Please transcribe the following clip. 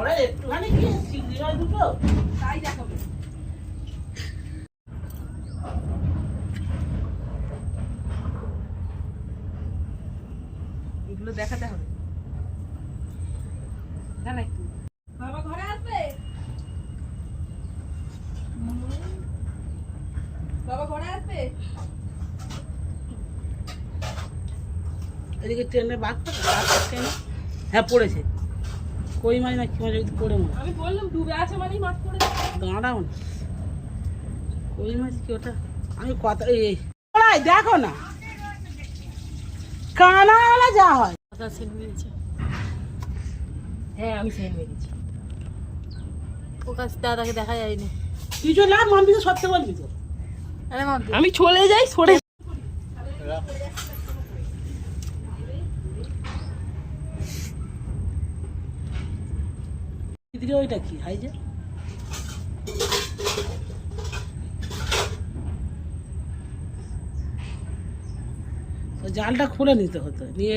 ওরা একটুখানি কি চিংড়ি মাছ দুটো তাই দেখাবে। এগুলো দেখাতে হবে না না একটু। বাবা ঘরে আসবে, বাবা ঘরে আসবে। এদিকে ট্রেনে বাঘ ট্রেনে হ্যাঁ পড়েছে কই মাছ না কি মাছ যদি পড়ে মনে আমি বললাম ডুবে আছে মানেই মাছ পড়ে দাঁড়াও না কই মাছ কি ওটা আমি কথা এই দেখো না কানাওয়ালা যা হয় কথা সেন মেরেছে। হ্যাঁ আমি সেন মেরেছি। ফোকাস দাদাকে দেখা যায়নি। কিছু না মাম্পি তো সত্যি বলবি তো আরে মাম্পি আমি চলে যাই সরে। এদিকে ওইটা কি হাই যে জালটা খুলে নিতে হতো নিয়ে